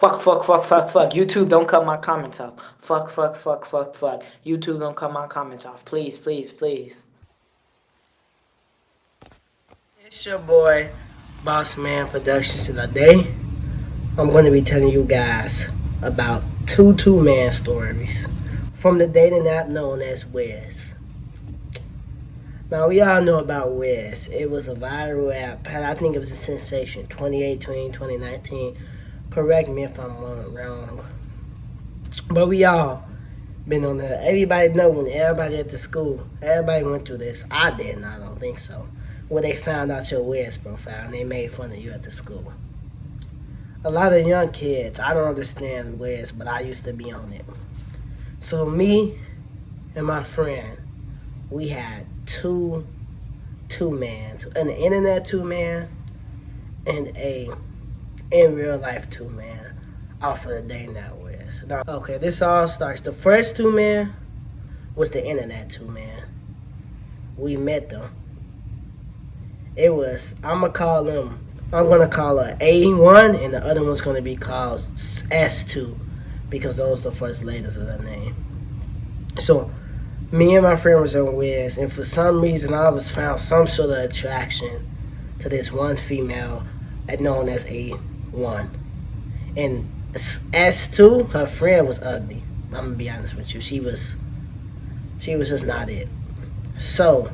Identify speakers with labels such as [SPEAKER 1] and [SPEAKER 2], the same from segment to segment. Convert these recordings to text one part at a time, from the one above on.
[SPEAKER 1] Fuck, fuck, fuck, fuck, fuck. YouTube, don't cut my comments off. Fuck, fuck, fuck, fuck, fuck. YouTube, don't cut my comments off. Please, please, please. It's your boy, Boss Man Productions. Today, I'm going to be telling you guys about two-man stories from the dating app known as Wiz. Now, we all know about Wiz. It was a viral app. I think it was a sensation. 2018, 2019. Correct me if I'm wrong. But we all been on there. Everybody know when everybody at the school, everybody went through this. I didn't, I don't think so. Where they found out your Wiz profile and they made fun of you at the school. A lot of young kids, I don't understand Wiz, but I used to be on it. So me and my friend, we had two-man, an internet two-man and a in real life two-man off of the day now Wiz. Now, okay, this all starts. The first two-man was the internet two-man. We met them. It was, I'm gonna call her A1 and the other one's gonna be called S2 because those are the first letters of their name. So me and my friend was on Wiz, and for some reason I was found some sort of attraction to this one female known as A1. And S2, her friend was ugly. I'm gonna be honest with you. She was just not it. So,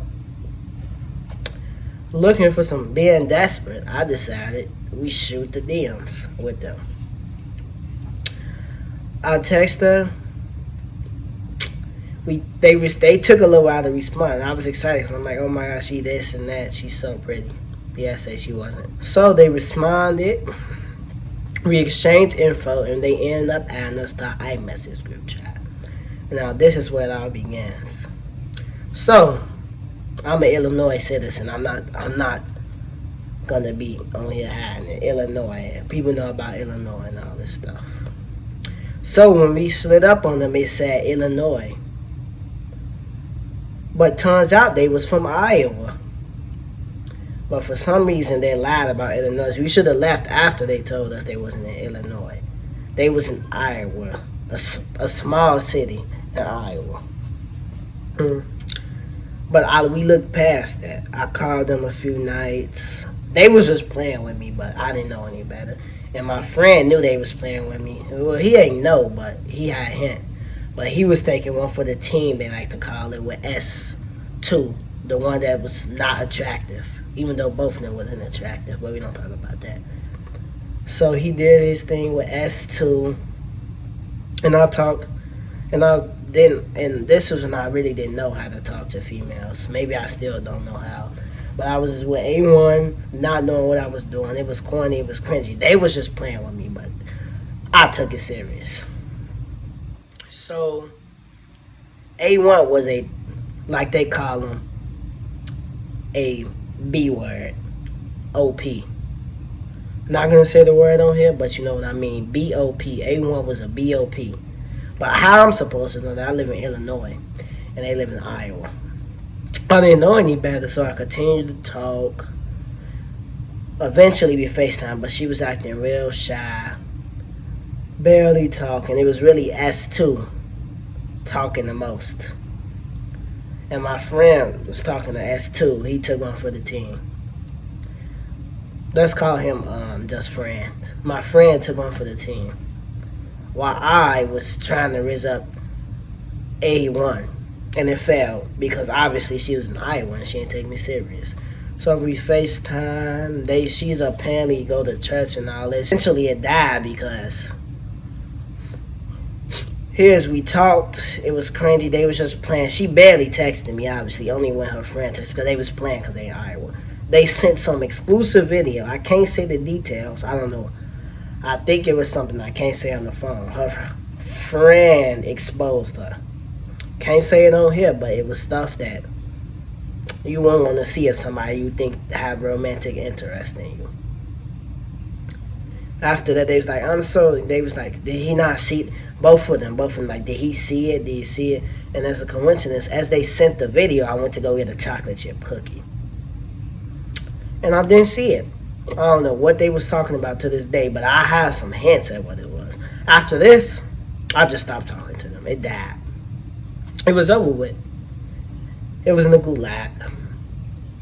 [SPEAKER 1] looking for some, being desperate, I decided we shoot the DMs with them. I text her. They took a little while to respond. I was excited because I'm like, oh my gosh, she this and that. She's so pretty. Yeah, say she wasn't. So they responded. We exchanged info and they ended up adding us to iMessage group chat. Now this is where it all begins. So I'm an Illinois citizen. I'm not gonna be on here hiding it. Illinois. People know about Illinois and all this stuff. So when we slid up on them, it said Illinois. But turns out they was from Iowa. But for some reason they lied about Illinois. We should have left after they told us they wasn't in Illinois. They was in Iowa, a small city in Iowa. But we looked past that. I called them a few nights. They was just playing with me, but I didn't know any better. And my friend knew they was playing with me. Well, he ain't know, but he had a hint. But he was taking one for the team, they like to call it, with S2, the one that was not attractive. Even though both of them wasn't attractive, but we don't talk about that. So he did his thing with S2, and I talked, and this was when I really didn't know how to talk to females. Maybe I still don't know how. But I was with A1, not knowing what I was doing. It was corny, it was cringy. They was just playing with me, but I took it serious. So A1 was a, like they call them, a B word, OP. Not gonna say the word on here, but you know what I mean. BOP. A1 was a BOP. But how I'm supposed to know that? I live in Illinois, and they live in Iowa. I didn't know any better, so I continued to talk. Eventually we FaceTime, but she was acting real shy, barely talking. It was really S2 talking the most. And my friend was talking to S2. He took one for the team. Let's call him just friend. My friend took one for the team. While I was trying to raise up A1. And it failed because obviously she was in Iowa and she didn't take me serious. So we FaceTime. She's apparently go to church and all this. Eventually it died because here's we talked. It was cringy. They was just playing. She barely texted me, obviously. Only when her friend texted because they was playing because they in Iowa. They sent some exclusive video. I can't say the details. I don't know. I think it was something I can't say on the phone. Her friend exposed her. Can't say it on here, but it was stuff that you won't want to see of somebody you think have romantic interest in you. After that, they was like, they was like, did he not see? Both of them, like, did he see it? Did he see it? And as a coincidence, as they sent the video, I went to go get a chocolate chip cookie. And I didn't see it. I don't know what they was talking about to this day, but I had some hints at what it was. After this, I just stopped talking to them. It died. It was over with. It was in the gulag.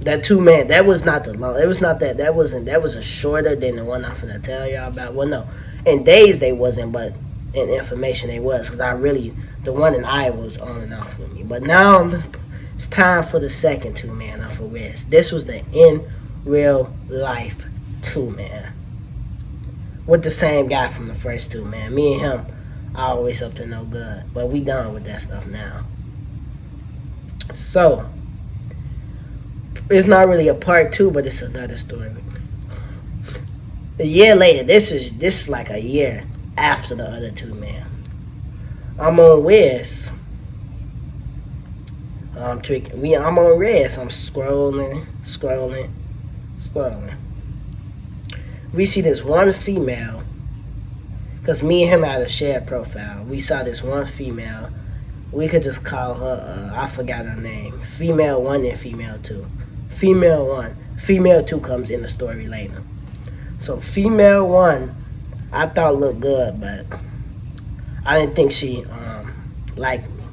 [SPEAKER 1] That 2 man, that was not the long. It was not that. That wasn't. That was a shorter than the one I'm finna tell y'all about. Well, no, in days they wasn't, but in information they was. Cause the one in Iowa was on and off with me. But now it's time for the second 2 man off of West. This was the in real life 2 man with the same guy from the first 2 man. Me and him always up to no good, but we done with that stuff now. So it's not really a part 2, but it's another story. A year later, this is like a year after the other 2 man. I'm on Wiz. I'm on Res. I'm scrolling. We see this one female, because me and him had a shared profile. We saw this one female. We could just call her, I forgot her name. Female 1 and female 2. Female 1. Female 2 comes in the story later. So female 1, I thought looked good, but I didn't think she liked me.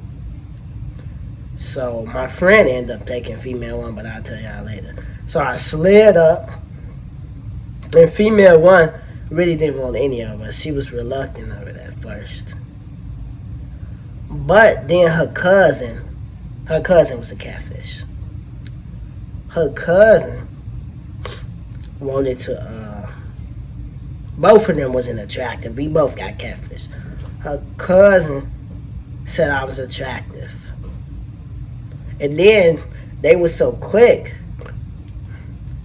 [SPEAKER 1] So my friend ended up taking female 1, but I'll tell y'all later. So I slid up, and female 1 really didn't want any of us. She was reluctant of it at first. But then her cousin was a catfish. Her cousin wanted to, both of them wasn't attractive. We both got catfish. Her cousin said I was attractive. And then they were so quick.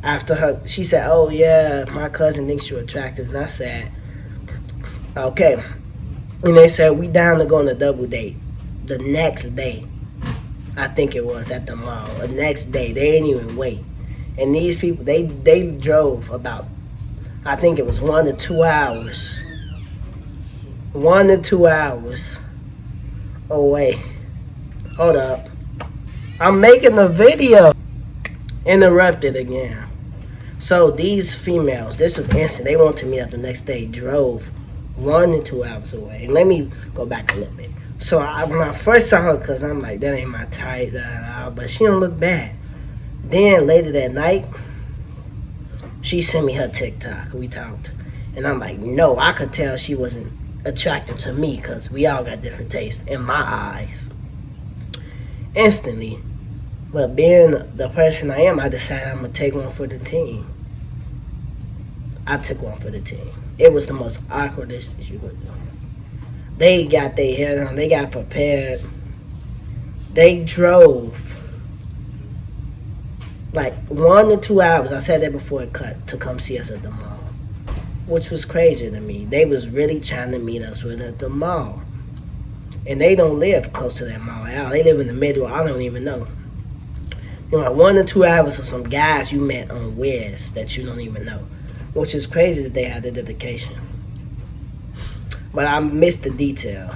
[SPEAKER 1] After her, she said, "Oh yeah, my cousin thinks you're attractive." And I said, "Okay." And they said, "We down to go on a double date." The next day, I think it was at the mall. The next day, they didn't even wait. And these people, they drove about, I think it was 1 to 2 hours. 1 to 2 hours away. Hold up. I'm making a video. Interrupted again. So these females, this was instant. They wanted to meet up the next day. Drove 1 to 2 hours away. And let me go back a little bit. So when I first saw her, cause I'm like, that ain't my type, but she don't look bad. Then later that night, she sent me her TikTok. We talked, and I'm like, no, I could tell she wasn't attracted to me, cause we all got different tastes in my eyes. Instantly, but being the person I am, I decided I'm gonna take one for the team. I took one for the team. It was the most awkwardest you could do. They got their hair done. They got prepared. They drove like 1 to 2 hours. I said that before it cut, to come see us at the mall, which was crazy to me. They was really trying to meet us at the mall, and they don't live close to that mall at all. They live in the middle. I don't even know. You know, 1 to 2 hours of some guys you met on Wiz that you don't even know, which is crazy that they had the dedication. But I missed the detail.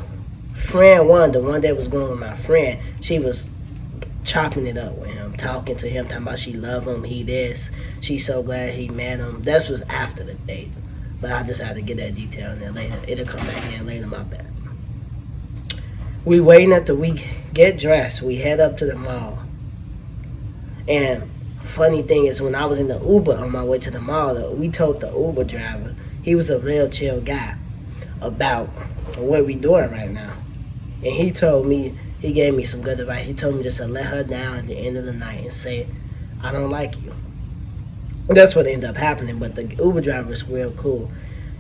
[SPEAKER 1] Friend 1, the one that was going with my friend, she was chopping it up with him, talking to him, talking about she love him, he this, she's so glad he met him. That was after the date. But I just had to get that detail in there later. It'll come back in later, my bad. We waiting at we get dressed, we head up to the mall. And funny thing is, when I was in the Uber on my way to the mall, we told the Uber driver, he was a real chill guy, about what we doing right now. And he told me, he gave me some good advice. He told me just to let her down at the end of the night and say, I don't like you. That's what ended up happening, but the Uber driver was real cool.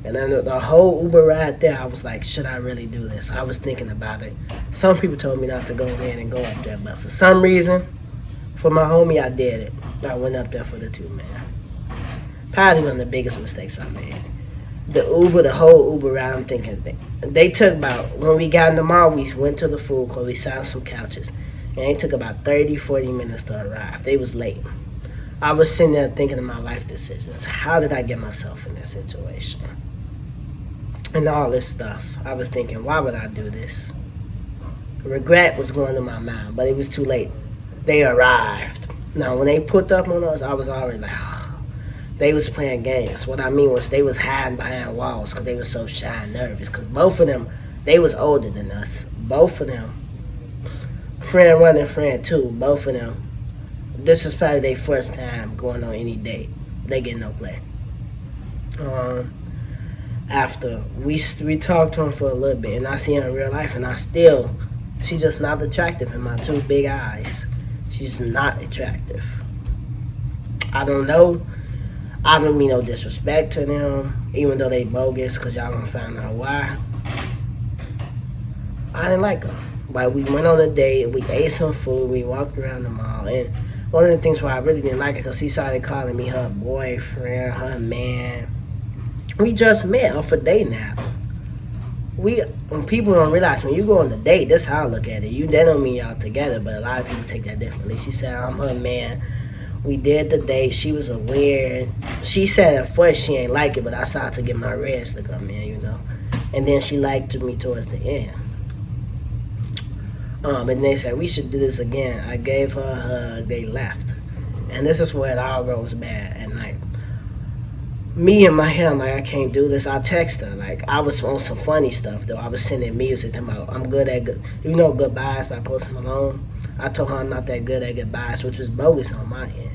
[SPEAKER 1] And then the whole Uber ride there, I was like, should I really do this? I was thinking about it. Some people told me not to go in and go up there, but for some reason, for my homie, I did it. I went up there for the 2 man. Probably one of the biggest mistakes I made. The whole Uber ride, I'm thinking, they took about, when we got in the mall, we went to the food court, we sat on some couches, and it took about 30, 40 minutes to arrive. They was late. I was sitting there thinking of my life decisions. How did I get myself in this situation? And all this stuff. I was thinking, why would I do this? Regret was going to my mind, but it was too late. They arrived. Now, when they put up on us, I was already like, they was playing games. What I mean was they was hiding behind walls because they was so shy and nervous. Because both of them, they was older than us. Both of them, friend one and friend two, both of them. This is probably their first time going on any date. They get no play. After we talked to him for a little bit, and I see her in real life, and she's just not attractive in my two big eyes. She's not attractive. I don't know. I don't mean no disrespect to them, even though they bogus, because y'all gonna find out why. I didn't like her. But we went on a date, we ate some food, we walked around the mall, and one of the things why I really didn't like it, because he started calling me her boyfriend, her man. We just met off a date now. When people don't realize, when you go on a date, that's how I look at it. That don't mean y'all together, but a lot of people take that differently. She said, I'm her man. We did the date. She was she said at first she ain't like it, but I started to get my reds to come in, And then she liked me towards the end. And they said, we should do this again. I gave her a hug. They left. And this is where it all goes bad at night. Me in my head, I'm like, I can't do this. I text her. Like, I was on some funny stuff, though. I was sending music. I'm good at goodbyes by Post Malone. I told her I'm not that good at goodbyes, which was bogus on my end.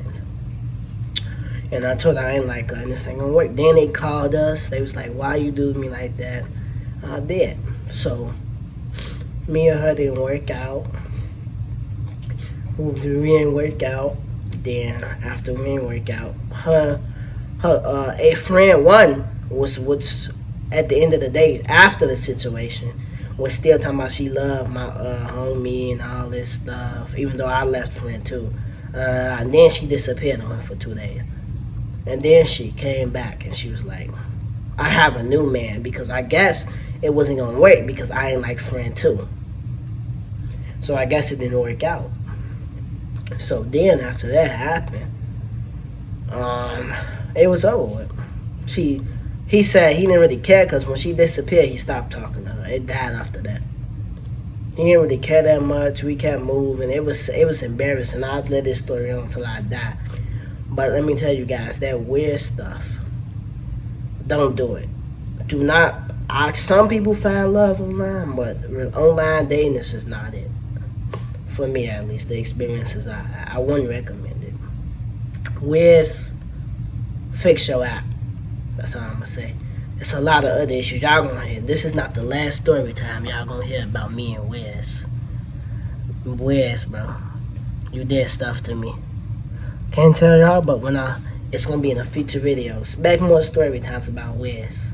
[SPEAKER 1] And I told her I ain't like her, and this ain't gonna work. Then they called us. They was like, why you do me like that? I did. So, me and her didn't work out. We didn't work out. Then, after we didn't work out, a friend one was at the end of the day, after the situation, was still talking about she loved my homie and all this stuff, even though I left friend two. And then she disappeared on her for 2 days. And then she came back and she was like, I have a new man, because I guess it wasn't going to work because I ain't like friend two. So I guess it didn't work out. So then after that happened, it was over with. He said he didn't really care because when she disappeared, he stopped talking to her. It died after that. He didn't really care that much. We kept moving. It was embarrassing. I've let this story on until I die. But let me tell you guys, that weird stuff, don't do it. Do not. Some people find love online, but online dating, this is not it. For me, at least, the experiences I wouldn't recommend it. Fix your app. That's all I'm gonna say. There's a lot of other issues y'all gonna hear. This is not the last story time y'all gonna hear about me and Wiz. Wiz, bro, you did stuff to me. Can't tell y'all, but it's gonna be in a future video. Expect more story times about Wiz.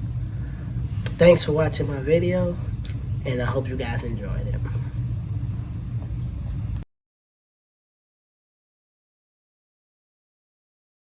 [SPEAKER 1] Thanks for watching my video, and I hope you guys enjoyed it.